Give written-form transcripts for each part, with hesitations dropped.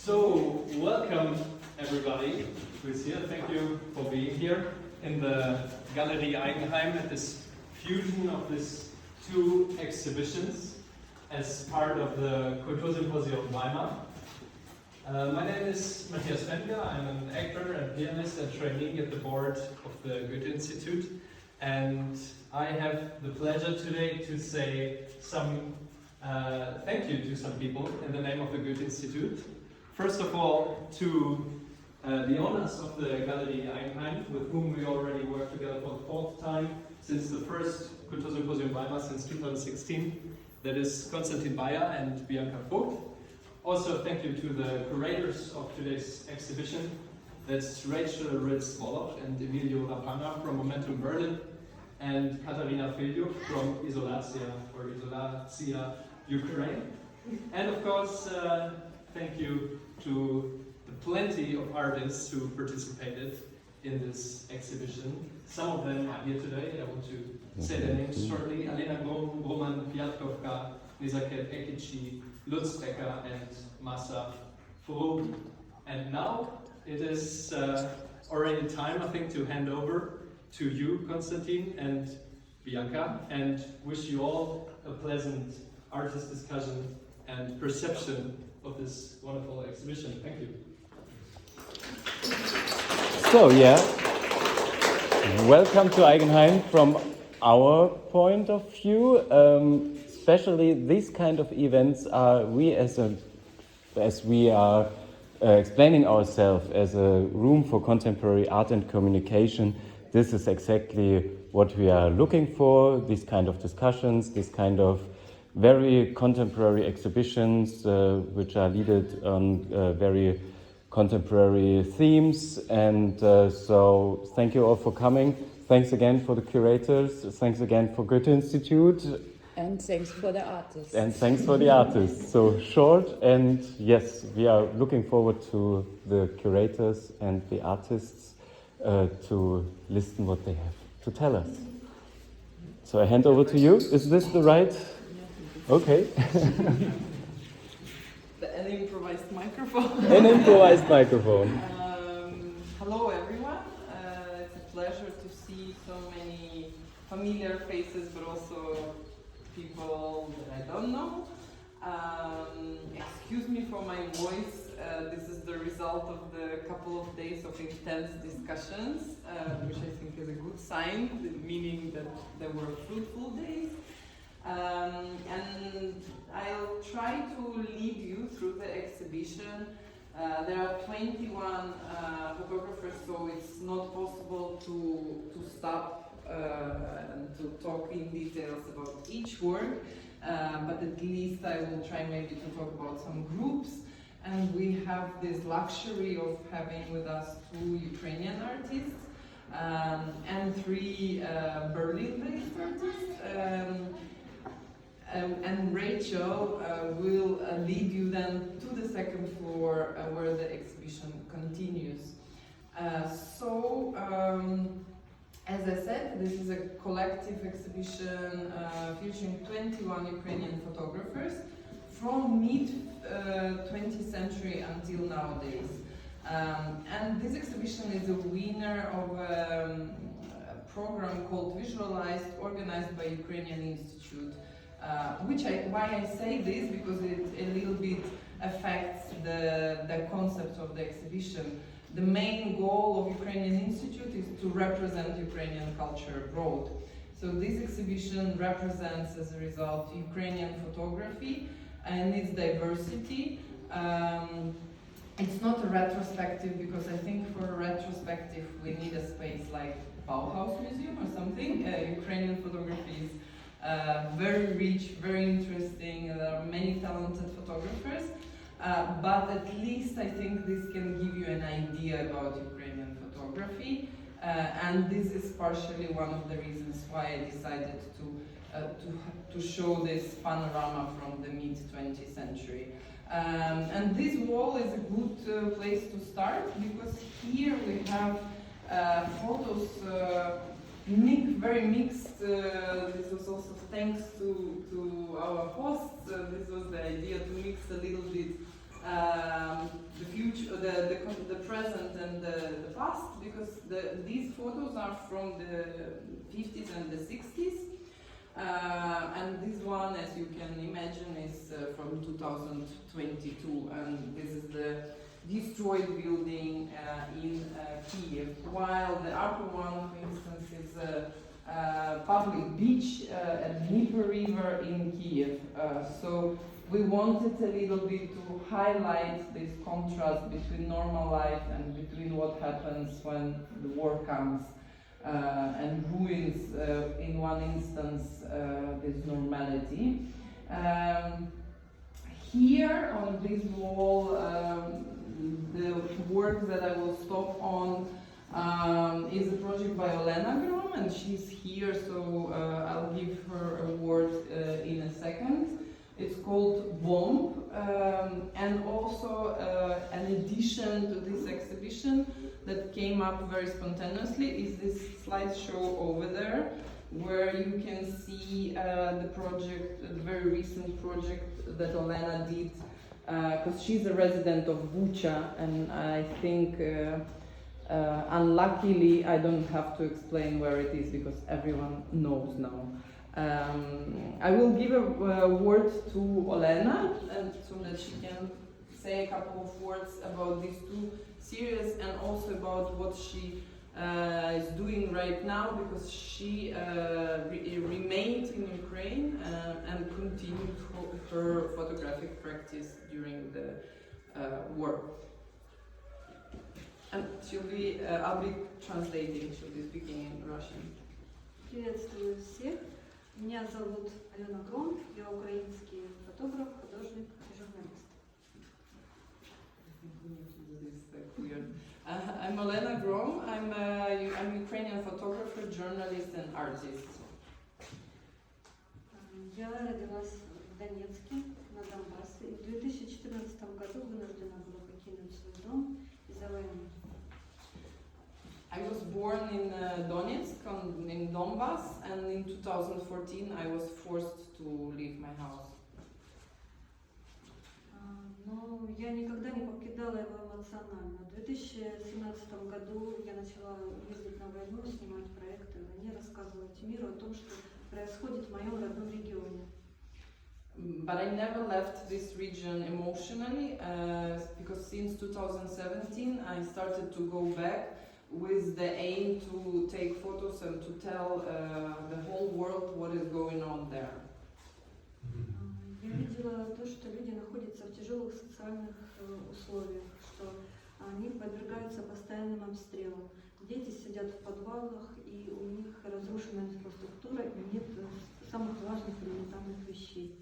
So, welcome everybody who is here. Thank you for being here in the Galerie EIGENHEIM at this fusion of these two exhibitions as part of the Kultursymposium Weimar. My name is Matthias Wenker. I'm an actor and pianist and trainee at the board of the Goethe Institute, and I have the pleasure today to say some thank you to some people in the name of the Goethe Institute. First of all, to the owners of the Galerie EIGENHEIM, with whom we already work together for the fourth time since the first Kultursymposium Weimar since 2016. That is Konstantin Bayer and Bianca Vogt. Also, thank you to the curators of today's exhibition. That's Rachel Rits-Volloch and Emilio Rapana from Momentum Berlin, and Kateryna Filyuk from IZOLYATSIA, Ukraine. And of course, thank you to the plenty of artists who participated in this exhibition. Some of them are here today. I want to say their names shortly. Alena Grom, Roman Pyatkovka, Nezaket Ekici, Lutz Becker, and Masa Furu. And now it is already time, I think, to hand over to you, Konstantin and Bianca, and wish you all a pleasant artist discussion and perception of this wonderful exhibition. Thank you. So, welcome to Eigenheim from our point of view. Especially these kind of events are as we are explaining ourselves as a room for contemporary art and communication. This is exactly what we are looking for, these kind of discussions, this kind of very contemporary exhibitions which are leaded on very contemporary themes. And so thank you all for coming. Thanks again for the curators. Thanks again for Goethe Institute. And thanks for the artists. And thanks for the artists. So short, and yes, we are looking forward to the curators and the artists to listen what they have to tell us. So I hand over to you. Is this the right? Okay. An improvised microphone. An improvised microphone. Hello everyone. It's a pleasure to see so many familiar faces, but also people that I don't know. Excuse me for my voice. This is the result of the couple of days of intense discussions, which I think is a good sign, meaning that there were fruitful days. And I'll try to lead you through the exhibition. There are 21 photographers, so it's not possible to stop and to talk in details about each work, but at least I will try maybe to talk about some groups. And we have this luxury of having with us 2 Ukrainian artists and 3 Berlin-based artists. And Rachel will lead you then to the second floor where the exhibition continues. As I said, this is a collective exhibition featuring 21 Ukrainian photographers from mid-20th century until nowadays. And this exhibition is a winner of a program called Visualized, organized by Ukrainian Institute. Why I say this, because it a little bit affects the concept of the exhibition. The main goal of Ukrainian Institute is to represent Ukrainian culture abroad. So this exhibition represents, as a result, Ukrainian photography and its diversity. It's not a retrospective, because I think for a retrospective we need a space like Bauhaus Museum or something. Ukrainian photography is very rich, very interesting. There are many talented photographers, but at least I think this can give you an idea about Ukrainian photography, and this is partially one of the reasons why I decided to show this panorama from the mid-20th century. And this wall is a good place to start, because here we have photos very mixed. This was also thanks to our hosts. This was the idea to mix a little bit the the present and the past, because these photos are from the 50s and the 60s. And this one, as you can imagine, is from 2022, and this is the destroyed building in Kiev, while the upper one, for instance, is a public beach at Dnieper River in Kiev. So we wanted a little bit to highlight this contrast between normal life and between what happens when the war comes and ruins, in one instance, this normality. Here on this wall, the work that I will stop on is a project by Alena Grom, and she's here, so I'll give her a word in a second. It's called Bomb, and also an addition to this exhibition that came up very spontaneously is this slideshow over there, where you can see the project, the very recent project that Alena did, because she's a resident of Bucha, and I think unluckily I don't have to explain where it is because everyone knows now. I will give a word to Alena, and so that she can say a couple of words about these two series and also about what she is doing right now, because she remained in Ukraine and continued her photographic practice during the war. And I'll be translating, she'll be speaking in Russian. Приветствую всех. Меня зовут Алена Гром, я украинский фотограф, художник и журналист. I'm Alena Grom. I'm a Ukrainian photographer, journalist, and artist. Я родилась в Донецке, на Донбассе, и в 2014 году вынуждена была покинуть свой дом из-за войны. I was born in Donetsk, in Donbass, and in 2014 I was forced to leave my house. Но я никогда не покидала его эмоционально. В 2017 году я начала ездить на войну, снимать проекты, не рассказывать миру о том, что происходит в моем родном регионе. But I never left this region emotionally, because since 2017 I started to go back with the aim to take photos and to tell the whole world what is going on there. Я видела то, что люди находятся в тяжелых социальных условиях, что они подвергаются постоянным обстрелам. Дети сидят в подвалах, и у них разрушена инфраструктура, и нет самых важных элементарных вещей.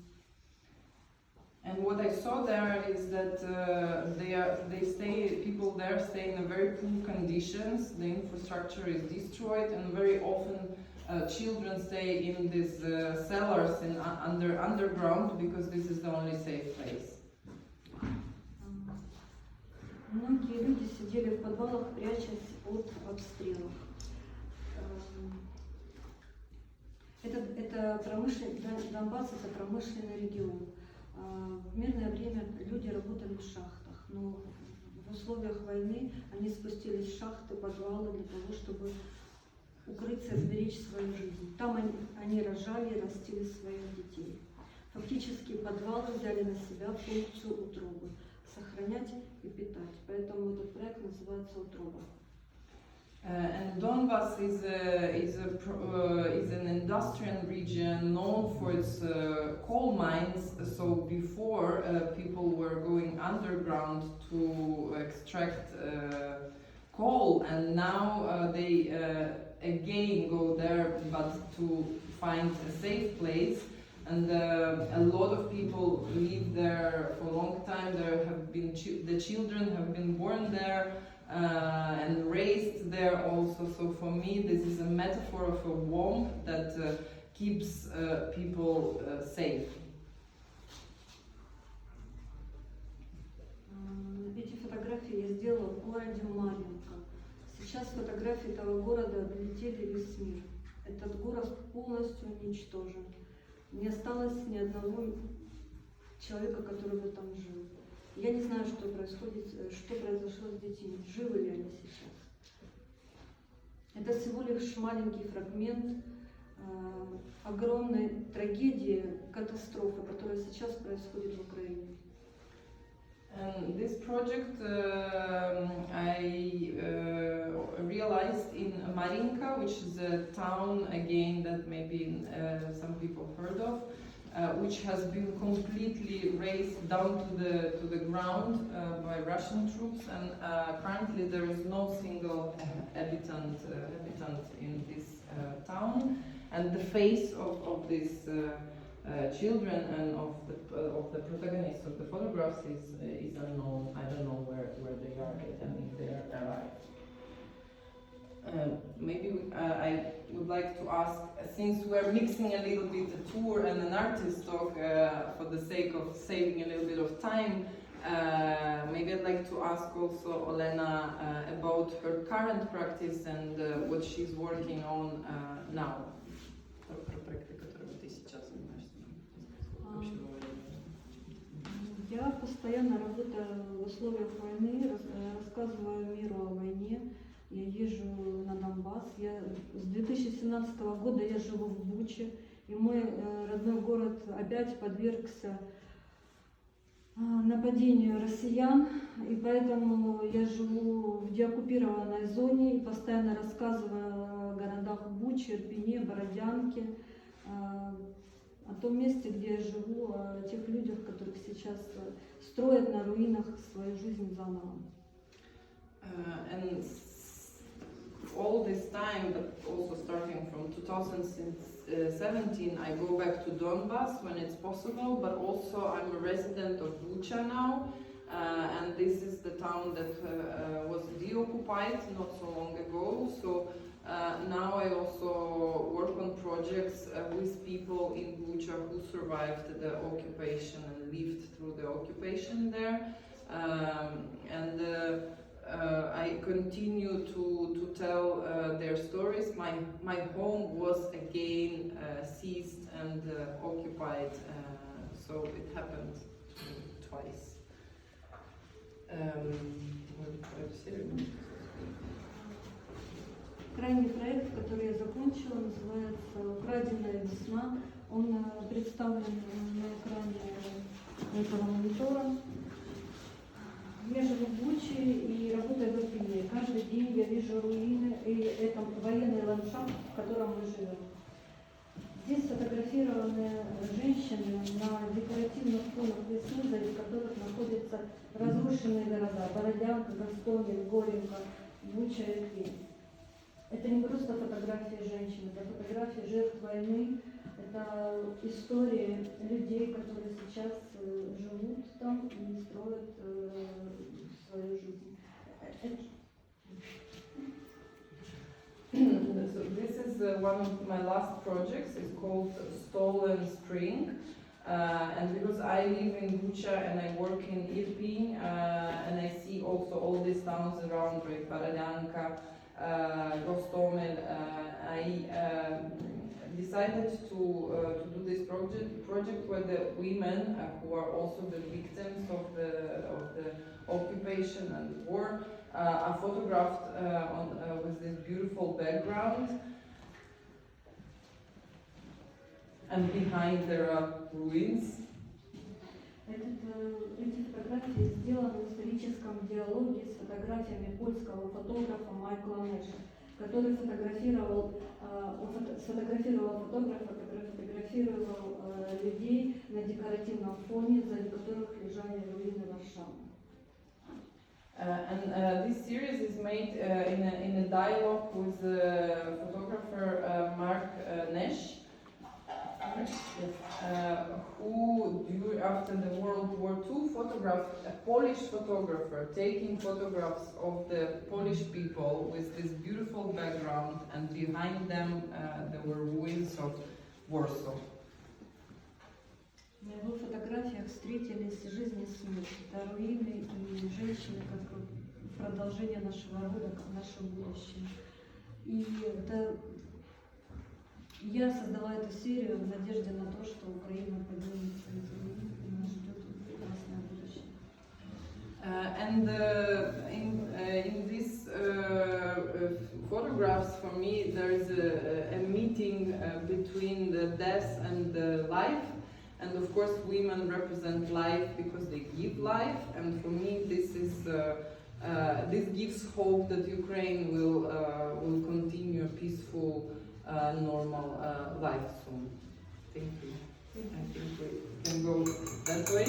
And what I saw there is that people there stay in very poor conditions. The infrastructure is destroyed, and very often children stay in these cellars in underground because this is the only safe place. Многие люди сидели в подвалах, прячась от обстрелов. Это промышленный Донбасс, это промышленный регион. В мирное время люди работали в шахтах, но в условиях войны они спустились в шахты, подвалы для того, чтобы укрыться и сберечь свою жизнь. Там они рожали и растили своих детей. Фактически подвалы взяли на себя функцию утробы – сохранять и питать. Поэтому этот проект называется «Утроба». And Donbass is an industrial region known for its coal mines. So before people were going underground to extract coal, and now they again go there, but to find a safe place. And a lot of people live there for a long time. There have been the children have been born there. And raised there also. So for me this is a metaphor of a warmth that keeps people safe. Эти фотографии я сделала в городе Марьинка. Сейчас фотографии этого города облетели весь мир. Этот город полностью уничтожен. Не осталось ни одного человека, который бы там жил. Я не знаю, что происходит, что произошло с детьми, живы ли они сейчас. Это всего лишь маленький фрагмент огромной трагедии, катастрофы, которая сейчас происходит в Украине. And this project I realized in Marinka, which is a town again that maybe some people heard of, which has been completely razed down to the ground by Russian troops, and currently there is no single habitant in this town, and the face of these children and of the protagonists of the photographs is unknown. I don't know where they are and if they are alive. Maybe I would like to ask, since we're mixing a little bit a tour and an artist talk for the sake of saving a little bit of time, maybe I'd like to ask also Alena about her current practice and what she's working on now. Я постоянно работаю в условиях войны, рассказываю миру о войне. Я езжу на Донбасс. С 2017 года я живу в Буче, и мой родной город опять подвергся нападению россиян, и поэтому я живу в деоккупированной зоне и постоянно рассказываю о городах Бучи, Ирпене, Бородянке, о том месте, где я живу, о тех людях, которых сейчас строят на руинах свою жизнь заново. And all this time, but also starting from 2017, I go back to Donbas when it's possible, but also I'm a resident of Bucha now, and this is the town that was deoccupied not so long ago. So now I also work on projects with people in Bucha who survived the occupation and lived through the occupation there, and I continue to tell their stories. My home was again seized and occupied, so it happened twice. Крайний проект, который я закончила, называется «Украденная весна». Он представлен на экране этого монитора. Я живу в Буче и работаю в Ирпене. Каждый день я вижу руины и это военный ландшафт, в котором мы живем. Здесь сфотографированы женщины на декоративных фонах весны, среди которых находятся разрушенные города Бородянка, Гостомель, Горенко, Буча и Ирпень. Это не просто фотографии женщин, это фотографии жертв войны, это истории людей, которые сейчас живут там и строят свою жизнь. So this is one of my last projects. It's called Stolen Spring, and because I live in Bucha and I work in Irpin, and I see also all these towns around, right, Borodianka, Gostomel, I decided to do this project where the women who are also the victims of the occupation and war are photographed with this beautiful background, and behind there are ruins. Эти фотографии сделаны в историческом диалоге с фотографиями польского фотографа Майкла Неша, который сфотографировал фотографа, который фотографировал людей на декоративном фоне, среди которых лежали руины Варшавы. And this series is made in a dialogue with photographer Mark Nesh, who, after the World War II, photographed a Polish photographer taking photographs of the Polish people with this beautiful background, and behind them there were ruins of Warsaw. На его фотографиях встретились жизнь и смерть, это руины и женщины, как продолжение нашего рода, как наше будущее. И я создала эту серию в надежде на то, что Украина поднимется из руин и нас ждет прекрасное будущее. And in these photographs, for me, there is a meeting between the death and the life. And of course, women represent life because they give life. And for me, this gives hope that Ukraine will continue a peaceful, normal life soon. Thank you. I think we can go that way.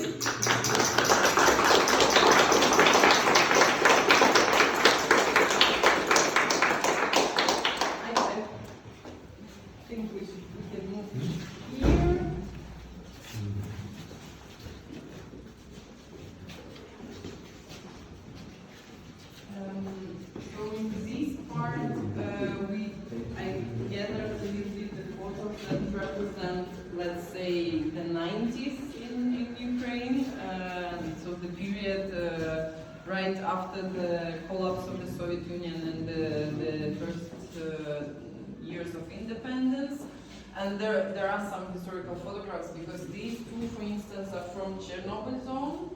I think we can move here. So in this part, I gathered a little bit the photos that represent, let's say, the 90s in Ukraine. So the period right after the collapse of the Soviet Union and the first years of independence. And there are some historical photographs because these two, for instance, are from Chernobyl zone.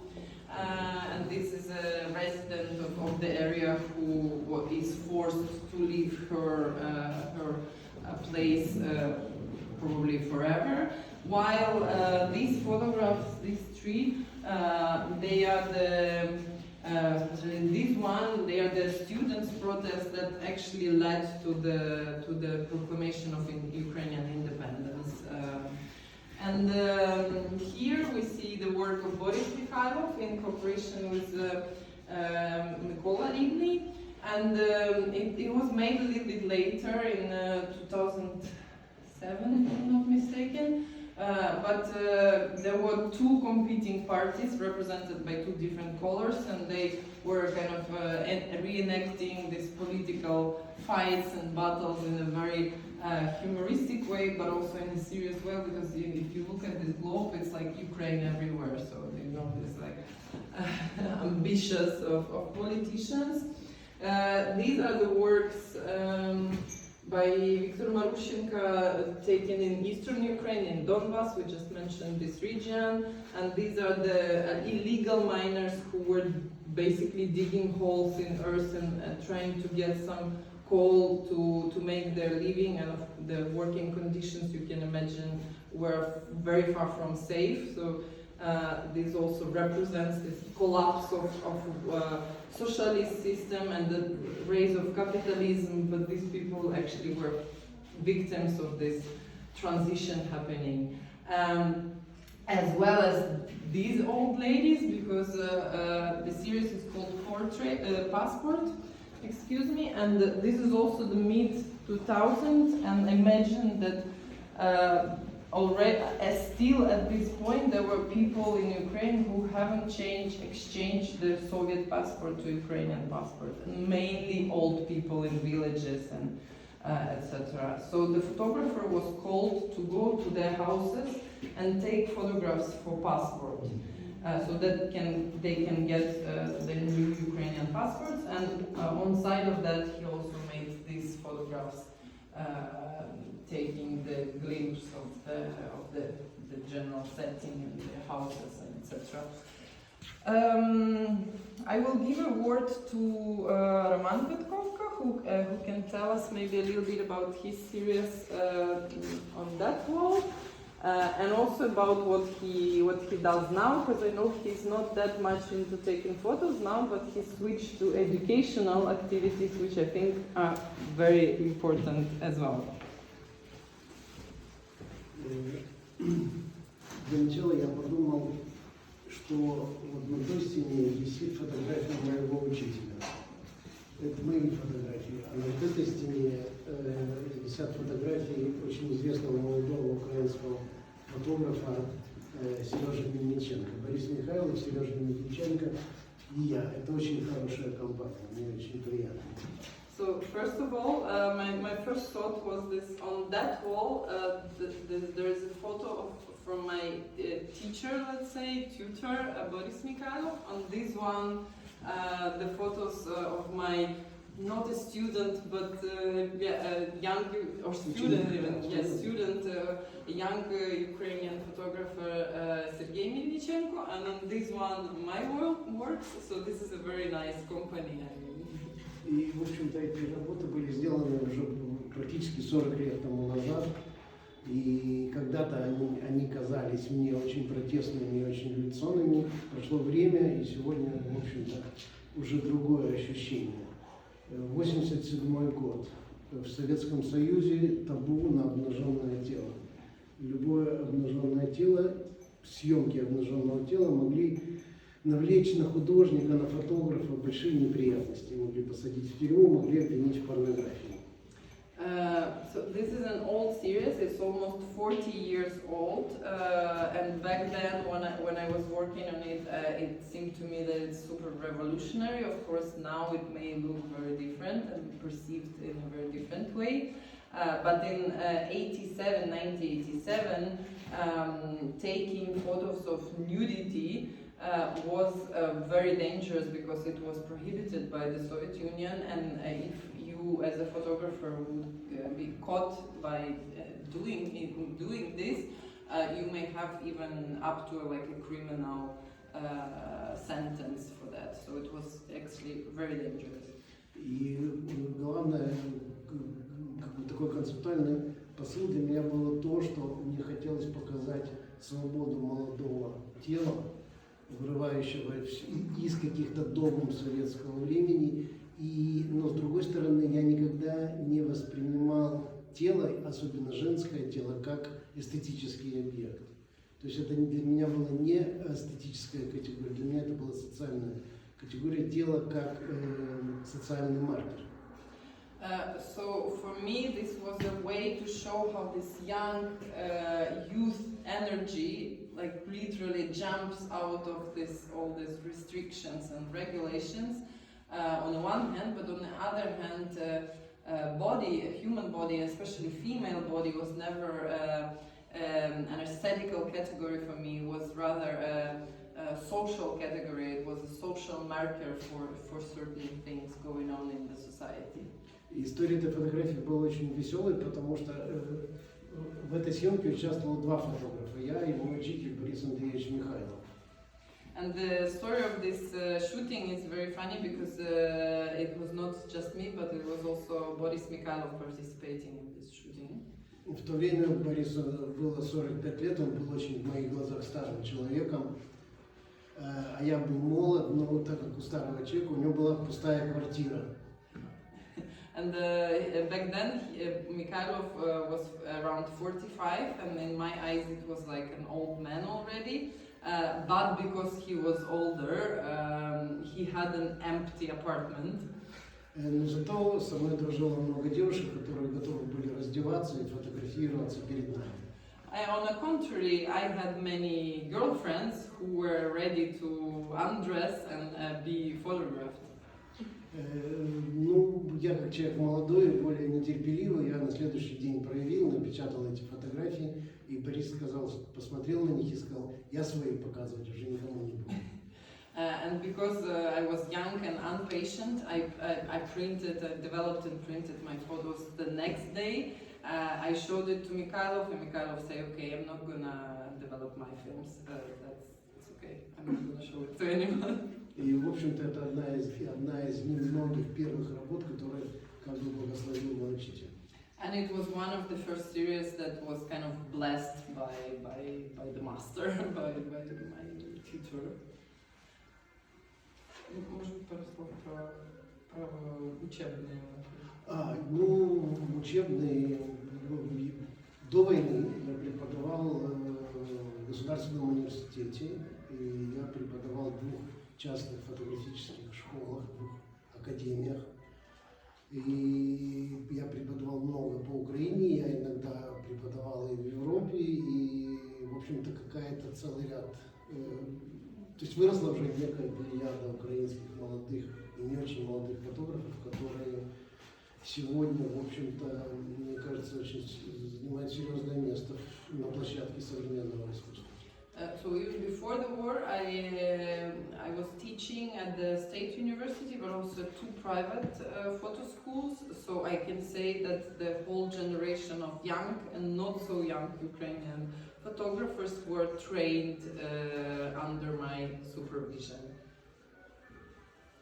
And this is a resident of the area who is forced to leave her place probably forever. While these photographs, these three, they are they are the students' protests that actually led to the proclamation of Ukrainian independence. And here we see the work of Boris Mikhailov in cooperation with Mykola Ribny, and it was made a little bit later in 2007, if I'm not mistaken. But there were two competing parties represented by two different colors, and they were kind of reenacting these political fights and battles in a very humoristic way, but also in a serious way, because if you look at this globe, it's like Ukraine everywhere, so you know, it's like ambitious of politicians. These are the works by Viktor Marushenko taken in eastern Ukraine, in Donbass. We just mentioned this region, and these are the illegal miners who were basically digging holes in earth and trying to get some coal to make their living, and the working conditions, you can imagine, were very far from safe. So this also represents this collapse of socialist system and the rise of capitalism, but these people actually were victims of this transition happening. As well as these old ladies, because the series is called Passport, excuse me, and this is also the mid-2000s, and imagine that already, still at this point, there were people in Ukraine who haven't exchanged the Soviet passport to Ukrainian passport, and mainly old people in villages and etc. So the photographer was called to go to their houses and take photographs for passport. So that they can get the new Ukrainian passports, and on side of that he also made these photographs taking the glimpse of the general setting and the houses and etc. I will give a word to Roman Pyatkovka, who can tell us maybe a little bit about his series on that wall. And also about what he does now, because I know he's not that much into taking photos now, but he switched to educational activities, which I think are very important as well. Для начала я подумал, что вот на той стене висит фотография моего учителя. Это мои фотографии. А на этой стене висят фотографии очень известного молодого украинского фотографа Сережи Мельниченко. Борис Михайлов, Сережа Мельниченко и я. Это очень хорошая компания, мне очень приятно. So first of all, my first thought was this: on that wall, there is a photo from my teacher, let's say, tutor, Boris Mikhailov. On this one, the photos of my not a student, but a young or student even, yes, student, a young Ukrainian photographer Sergei Melnichenko, and on this one my works. So this is a very nice company. И, в общем-то, эти работы были сделаны уже практически 40 лет тому назад. И когда-то они казались мне очень протестными и очень революционными. Прошло время, и сегодня, в общем-то, уже другое ощущение. 1987 год. В Советском Союзе табу на обнаженное тело. Любое обнаженное тело, съемки обнаженного тела могли навлечь на художника, на фотографа большие неприятности. Могли посадить в тюрьму, могли обвинить в порнографии. So this is an old series. It's almost 40 years old, and back then, when I was working on it, it seemed to me that it's super revolutionary. Of course, now it may look very different and perceived in a very different way. But in 1987, taking photos of nudity was very dangerous because it was prohibited by the Soviet Union, and if you as a photographer would be caught by doing this, you may have even up to like a criminal sentence for that. So it was actually very dangerous. И главное, как бы такой концептуальный посыл для меня было то, что мне хотелось показать свободу молодого тела, вырывающего из каких-то догм советского времени. Но с другой стороны, я никогда не воспринимал тело, особенно женское тело, как эстетический объект. То есть это для меня была не эстетическая категория, для меня это была социальная категория тела как социальный маркер. So for me, this was a way to show how this young youth energy, like literally jumps out of all these restrictions and regulations. On the one hand, but on the other hand, body, a human body, especially female body, was never an aesthetical category for me. It was rather a social category. It was a social marker for certain things going on in the society. История этой фотографии была очень веселой, потому что в этой съемке участвовало два фотографа, я и мой учитель Борис Андреевич Михайлов. And the story of this shooting is very funny because it was not just me, but it was also Boris Mikhailov participating in this shooting. В то время Борису было 45 лет, он был очень в моих глазах старым человеком, а я был молод, но так как у старого человека, у него была пустая квартира. And back then, Mikhailov was around 45, and in my eyes it was like an old man already. But because he was older, he had an empty apartment. Но зато со мной дружило много девушек, которые готовы были раздеваться и фотографироваться перед нами. On the contrary, I had many girlfriends who were ready to undress and be photographed. Ну, я как человек молодой, более нетерпеливый, я на следующий день проявил, напечатал эти фотографии, и Борис сказал, посмотрел на них и сказал, я свои показывать уже никому не буду. And because I was young and impatient, I developed and printed my photos the next day. I showed it to Mikhailov, and Mikhailov said, okay, I'm not gonna develop my films, it's okay, I'm not gonna show it to anyone. И, в общем-то, это одна из немногих первых работ, которые как бы благословил мой учитель. And it was one of the first series that was kind of blessed by the master, by my tutor. Может, пару слов про учебные? Ну, учебные. До войны я преподавал в Государственном университете, и я преподавал в двух частных фотографических школах, в двух академиях. И я преподавал много по Украине, я иногда преподавал и в Европе, и, в общем-то, какая-то целый ряд. То есть выросла уже некая плеяда украинских молодых и не очень молодых фотографов, которые сегодня, в общем-то, мне кажется, очень занимают серьезное место на площадке современного искусства. So even before the war, I was teaching at the State University, but also 2 private photo schools. So I can say that the whole generation of young and not so young Ukrainian photographers were trained under my supervision.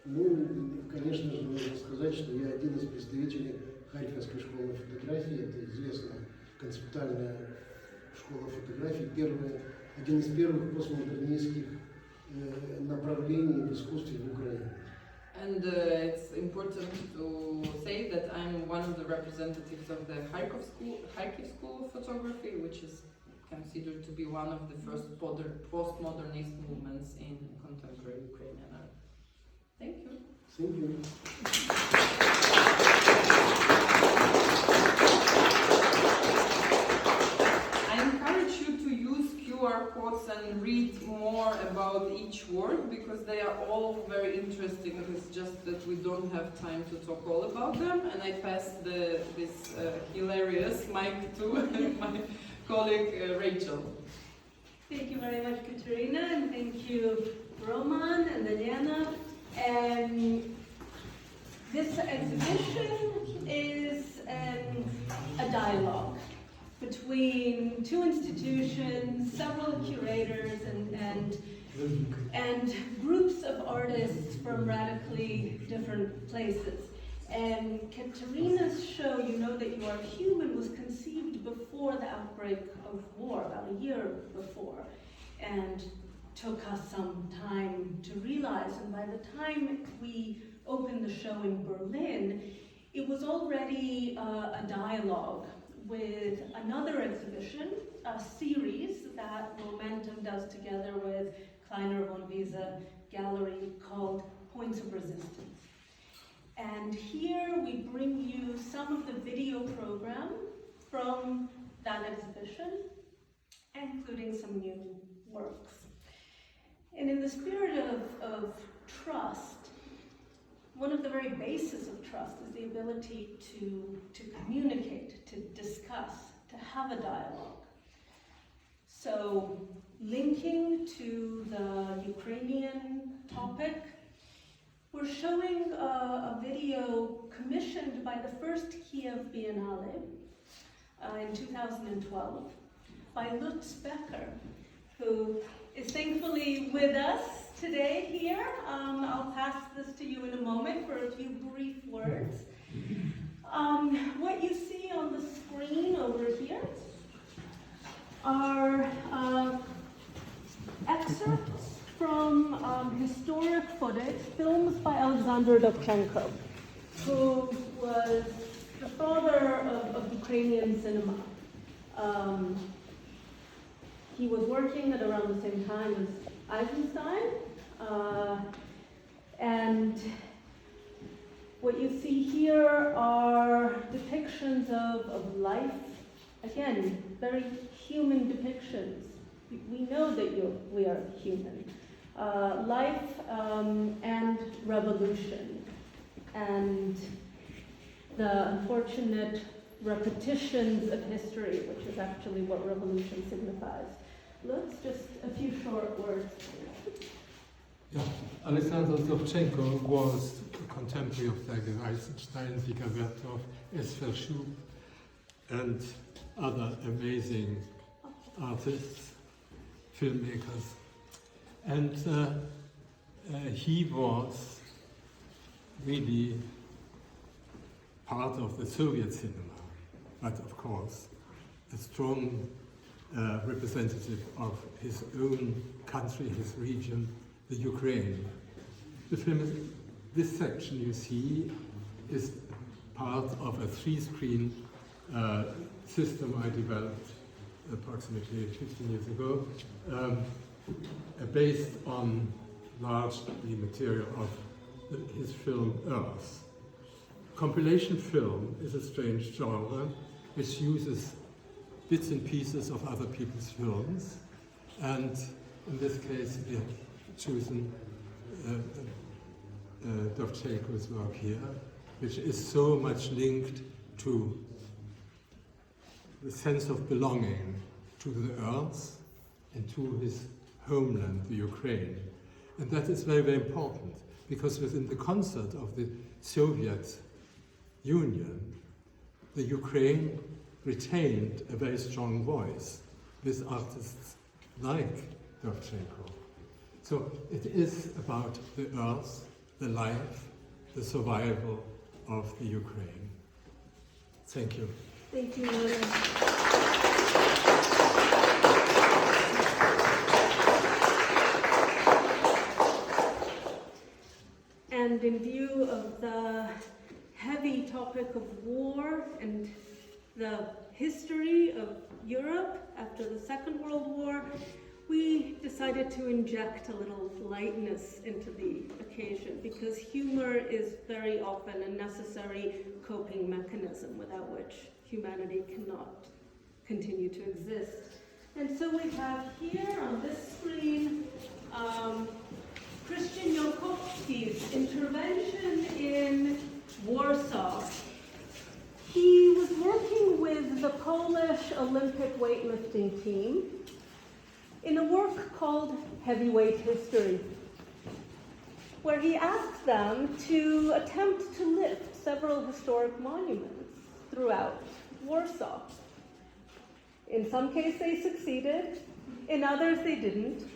Ну, конечно же, нужно сказать, что я один из представителей Харьковской школы фотографии. Это известная концептуальная школа фотографии, один из первых постмодернистских направлений в искусстве в Украине. And it's important to say that I'm one of the representatives of the Kharkiv School of Photography, which is considered to be one of the first postmodernist movements in contemporary Ukrainian art. Thank you. Thank you. I encourage you to use QR codes and read more about each work because they are all very interesting. It's just that we don't have time to talk all about them. And I pass this hilarious mic to my colleague Rachel. Thank you very much, Kateryna, and thank you, Roman and Alena. This exhibition is a dialogue between 2 institutions, several curators, and groups of artists from radically different places. And Kateryna's show, You Know That You Are Human, was conceived before the outbreak of war, about a year before, and took us some time to realize. And by the time we opened the show in Berlin, it was already a dialogue with another exhibition, a series that Momentum does together with KLEINERVONWIESE Gallery called Points of Resistance. And here we bring you some of the video program from that exhibition, including some new works. And in the spirit of trust, one of the very bases of trust is the ability to communicate, to discuss, to have a dialogue. So, linking to the Ukrainian topic, we're showing a video commissioned by the first Kiev Biennale in 2012 by Lutz Becker, who is thankfully with us today here. I'll pass this to you in a moment for a few brief words. What you see on the screen over here are excerpts from historic footage, films by Alexander Dovchenko, who was the father of Ukrainian cinema. He was working at around the same time as Eisenstein, and what you see here are depictions of life, again, very human depictions. We know that we are human. Life and revolution, and the unfortunate repetitions of history, which is actually what revolution signifies. Let's just a few short words. Yeah. Alexander Dovchenko was a contemporary of Sergei Eisenstein, Vika Vertov, Esfer Shub, and other amazing artists, filmmakers. And he was really part of the Soviet cinema, but of course a strong representative of his own country, his region, the Ukraine. The film is, this section you see is part of a 3-screen system I developed approximately 15 years ago, based on largely material of his film Earth. Compilation film is a strange genre which uses bits and pieces of other people's films, and in this case we have chosen Dovchenko's work here, which is so much linked to the sense of belonging to the earth into his homeland, the Ukraine. And that is very, very important, because within the concert of the Soviet Union, the Ukraine retained a very strong voice with artists like Dovchenko. So it is about the earth, the life, the survival of the Ukraine. Thank you. Thank you, Roman. And in view of the heavy topic of war and the history of Europe after the Second World War, we decided to inject a little lightness into the occasion, because humor is very often a necessary coping mechanism without which humanity cannot continue to exist. And so we have here on this screen Christian Jankowski's intervention in Warsaw. He was working with the Polish Olympic weightlifting team in a work called Heavyweight History, where he asked them to attempt to lift several historic monuments throughout Warsaw. In some cases they succeeded, in others they didn't.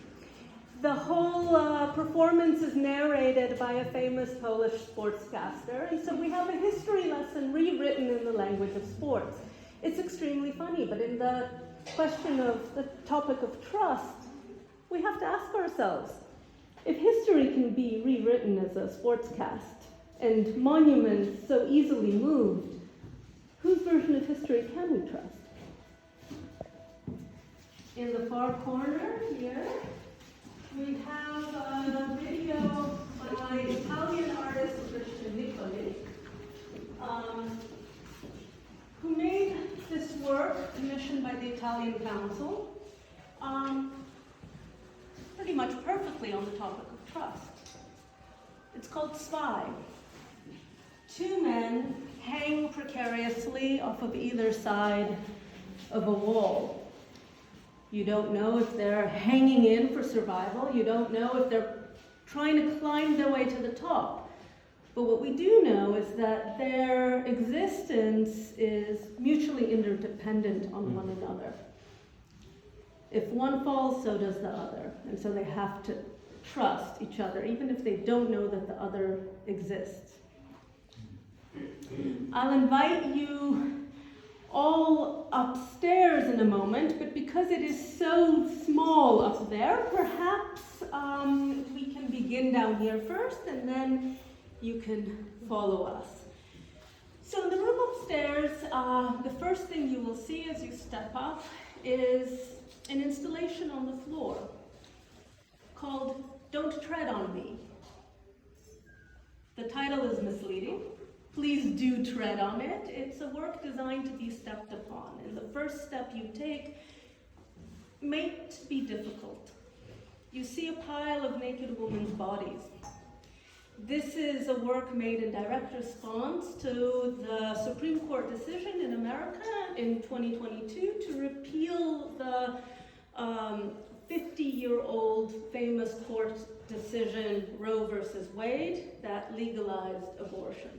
The whole performance is narrated by a famous Polish sportscaster, and so we have a history lesson rewritten in the language of sports. It's extremely funny, but in the question of the topic of trust, we have to ask ourselves, if history can be rewritten as a sportscast and monuments so easily moved, whose version of history can we trust? In the far corner here, we have a video by Italian artist Christian Nicoli, who made this work commissioned by the Italian Council, pretty much perfectly on the topic of trust. It's called Spy. Two men hang precariously off of either side of a wall. You don't know if they're hanging in for survival. You don't know if they're trying to climb their way to the top. But what we do know is that their existence is mutually interdependent on one another. If one falls, so does the other. And so they have to trust each other, even if they don't know that the other exists. I'll invite you all upstairs in a moment, but because it is so small up there, perhaps we can begin down here first, and then you can follow us. So in the room upstairs, the first thing you will see as you step up is an installation on the floor called Don't Tread on Me. The title is misleading. Please do tread on it. It's a work designed to be stepped upon, and the first step you take may be difficult. You see a pile of naked women's bodies. This is a work made in direct response to the Supreme Court decision in America in 2022 to repeal the 50-year-old famous court decision Roe versus Wade that legalized abortion.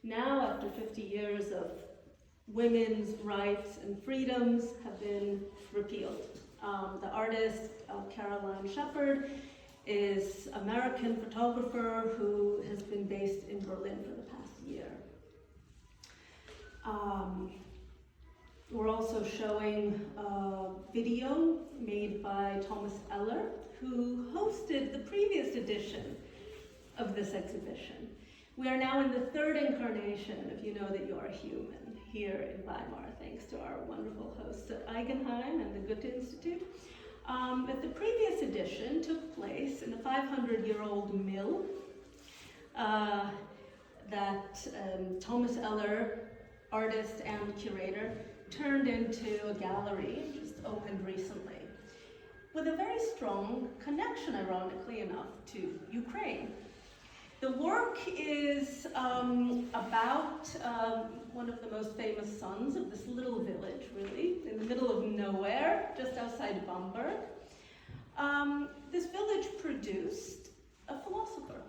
Now, after 50 years of women's rights and freedoms have been repealed. The artist, Caroline Shepard, is an American photographer who has been based in Berlin for the past year. We're also showing a video made by Thomas Eller, who hosted the previous edition of this exhibition. We are now in the third incarnation of You Know That You Are Human here in Weimar, thanks to our wonderful hosts at Eigenheim and the Goethe Institute. But the previous edition took place in a 500-year-old mill that Thomas Eller, artist and curator, turned into a gallery, just opened recently, with a very strong connection, ironically enough, to Ukraine. The work is about one of the most famous sons of this little village, really, in the middle of nowhere, just outside Bamberg. this village produced a philosopher,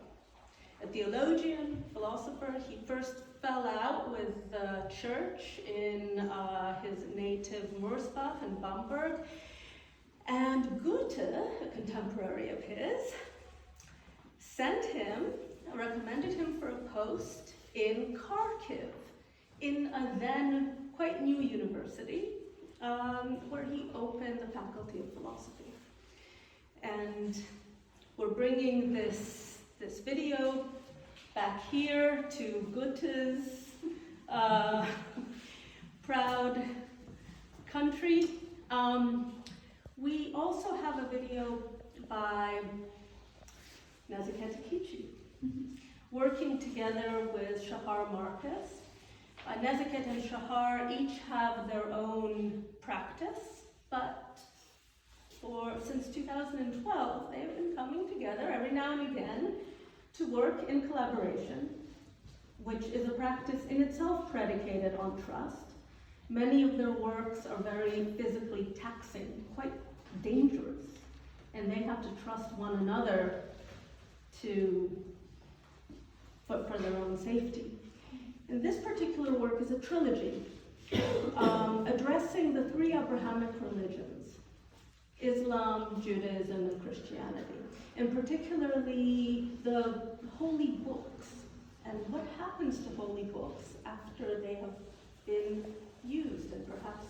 a theologian, philosopher. He first fell out with the church in his native Mürsbach in Bamberg, and Goethe, a contemporary of his, recommended him for a post in Kharkiv, in a then quite new university, where he opened the Faculty of Philosophy. And we're bringing this video back here to Goethe's proud country. We also have a video by Neziket Akici, working together with Shahar Marcus. Neziket and Shahar each have their own practice, but since 2012, they've been coming together every now and again to work in collaboration, which is a practice in itself predicated on trust. Many of their works are very physically taxing, quite dangerous, and they have to trust one another for their own safety. And this particular work is a trilogy addressing the three Abrahamic religions: Islam, Judaism, and Christianity, and particularly the holy books and what happens to holy books after they have been used and perhaps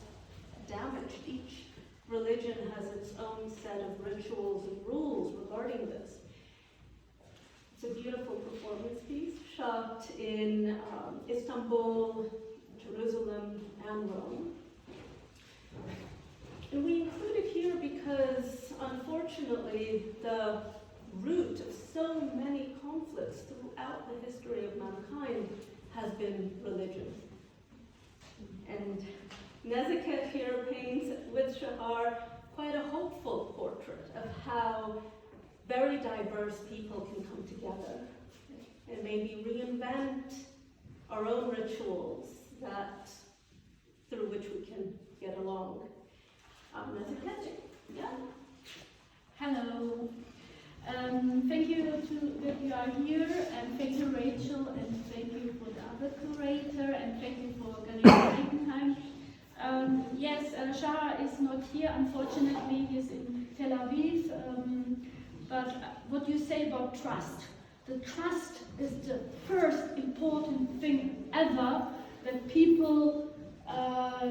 damaged. Each religion has its own set of rituals and rules regarding this. It's a beautiful performance piece shot in Istanbul, Jerusalem, and Rome. And we include it here because, unfortunately, the root of so many conflicts throughout the history of mankind has been religion. And Neziket here paints with Shahar quite a hopeful portrait of how very diverse people can come together and maybe reinvent our own rituals through which we can get along. Neziket, yeah. Hello. Thank you that you are here, and thank you, Rachel, and thank you for the other curator, and thank you for Galerie EIGENHEIM. Yes, Shahar is not here, unfortunately. He's in Tel Aviv. But what you say about trust. The trust is the first important thing ever that people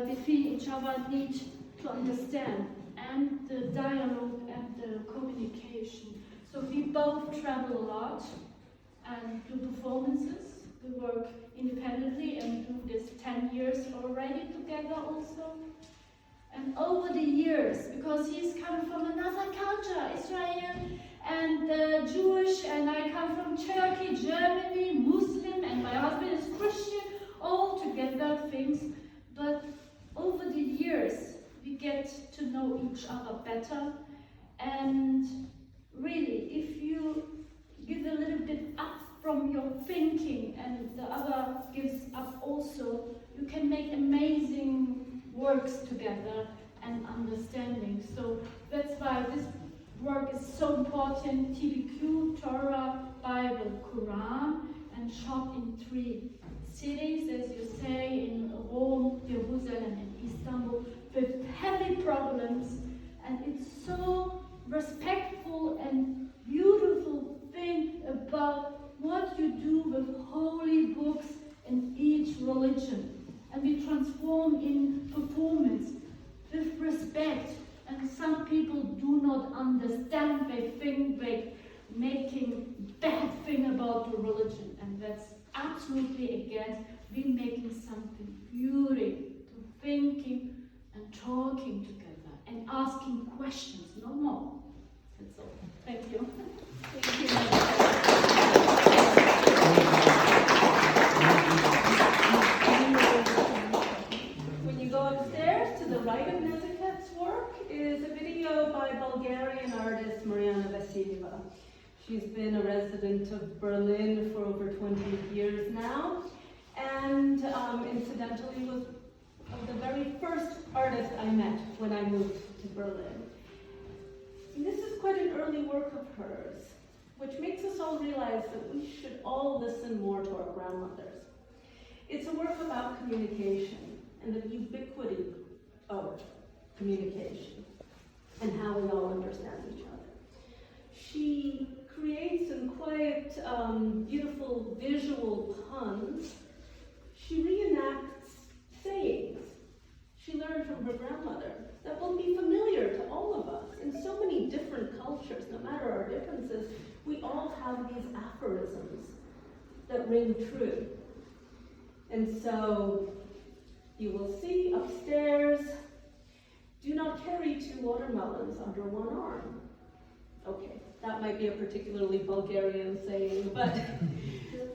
between each other need to understand, and the dialogue and the communication. So we both travel a lot and do performances. We work independently and do this 10 years already together also. And over the years, because he's coming from another culture, Israel and Jewish, and I come from Turkey, Germany, Muslim, and my husband is Christian, all together things. But over the years, we get to know each other better. And really, if you give a little bit up from your thinking and the other gives up also, you can make amazing works together and understanding. So that's why this work is so important. TBQ, Torah, Bible, Quran, and shot in 3 cities, as you say, in Rome, Jerusalem, and Istanbul, with heavy problems. And it's so respectful and beautiful thing about what you do with holy books in each religion. And we transform in performance with respect. And some people do not understand. They think they're making bad thing about the religion. And that's absolutely against. We're making something beautiful to thinking and talking together and asking questions, no more. That's all. Thank you. Thank you. When you go upstairs, to the right of Neziket's work is a video by Bulgarian artist Mariana Vasilyeva. She's been a resident of Berlin for over 20 years now, and incidentally was the very first artist I met when I moved to Berlin. And this is quite an early work of hers, which makes us all realize that we should all listen more to our grandmothers. It's a work about communication and the ubiquity of communication and how we all understand each other. She creates in quite beautiful visual puns. She reenacts sayings she learned from her grandmother that will be familiar to all of us. In so many different cultures, no matter our differences, we all have these aphorisms that ring true. And so you will see upstairs, do not carry 2 watermelons under one arm. Okay, that might be a particularly Bulgarian saying, but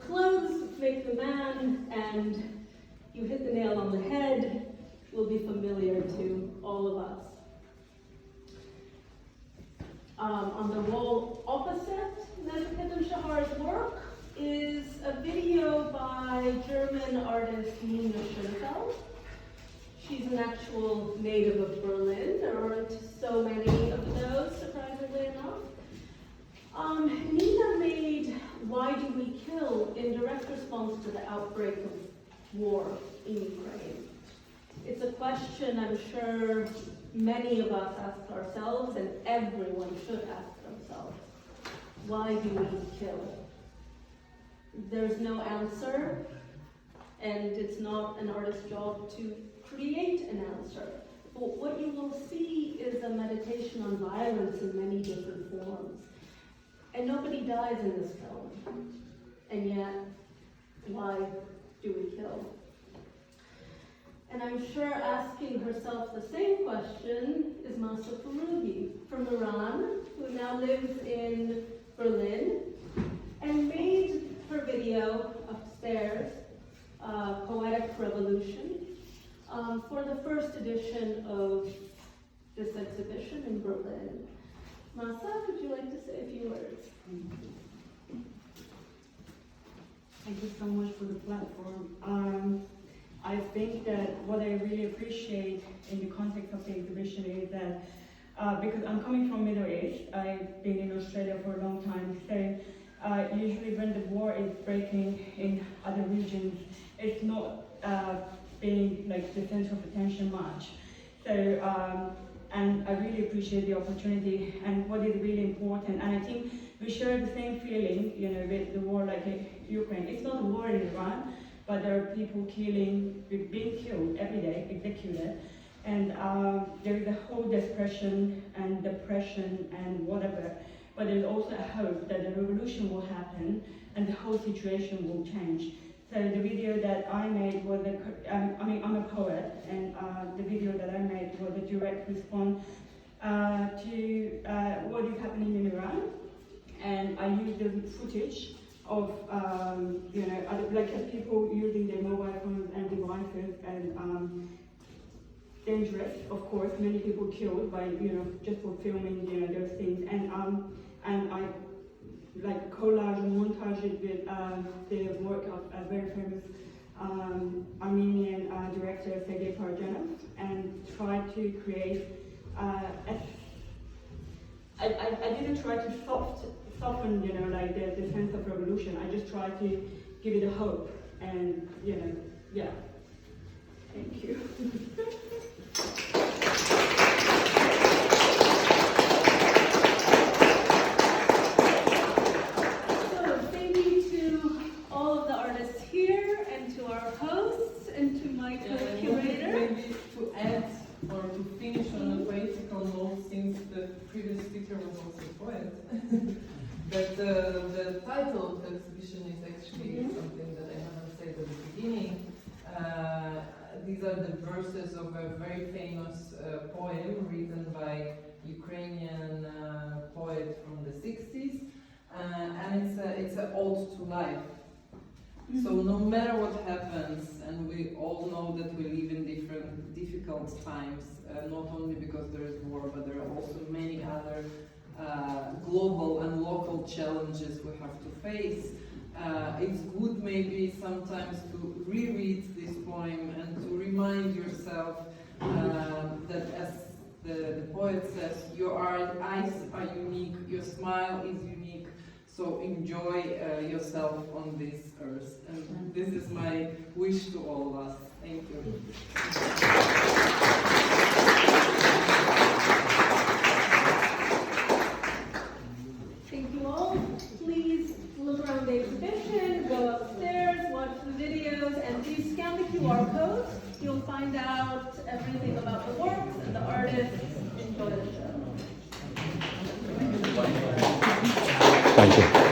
clothes make the man, and you hit the nail on the head will be familiar to all of us. On the wall opposite Nezakit Shahar's work is a video by German artist Nina Schönfeld. She's an actual native of Berlin. There aren't so many of those, surprisingly enough. Nina made Why Do We Kill in direct response to the outbreak of war in Ukraine. It's a question I'm sure many of us ask ourselves, and everyone should ask themselves. Why do we kill? There's no answer, and it's not an artist's job to create an answer. But what you will see is a meditation on violence in many different forms. And nobody dies in this film. And yet, why do we kill? And I'm sure asking herself the same question is Masa Farugi from Iran, who now lives in Berlin, and made her video upstairs, Poetic Revolution, for the first edition of this exhibition in Berlin. Masa, would you like to say a few words? Thank you so much for the platform. I think that what I really appreciate in the context of the exhibition is that because I'm coming from Middle East, I've been in Australia for a long time, so usually when the war is breaking in other regions, it's not being like the center of attention much. So, and I really appreciate the opportunity and what is really important. And I think we share the same feeling, you know, with the war like in Ukraine. It's not a war in Iran, but there are people being killed every day, executed. And there is a whole depression and depression and whatever. But there's also a hope that the revolution will happen and the whole situation will change. So the video that I made was I'm a poet, and the video that I made was a direct response to what is happening in Iran. And I used the footage of people using their mobile phones and devices, and dangerous, of course. Many people killed by just for filming those things, and I like collage and montage it with the work of a very famous Armenian director Sergei Parajanov, and try to create. I didn't try to soften, the sense of revolution. I just tried to give it a hope, and yeah. Thank you. So thank you to all of the artists here, and to our hosts, and to my co-curator. Maybe to add or to finish on a poetical note, since the previous speaker was also a poet. But the title of the exhibition is actually something that I haven't said at the beginning. These are the verses of a very famous poem written by Ukrainian poet from the 60s, and it's an ode to life. So no matter what happens, and we all know that we live in difficult times, not only because there is war, but there are also many other global and local challenges we have to face. It's good maybe sometimes to reread this poem and to remind yourself that as The poet says, your eyes are unique, your smile is unique, so enjoy yourself on this earth. And this is my wish to all of us. Thank you. Thank you all. Please look around the exhibition, go upstairs, watch the videos, and please scan the QR code. You'll find out everything about the works and the artists. Enjoy the show. Thank you.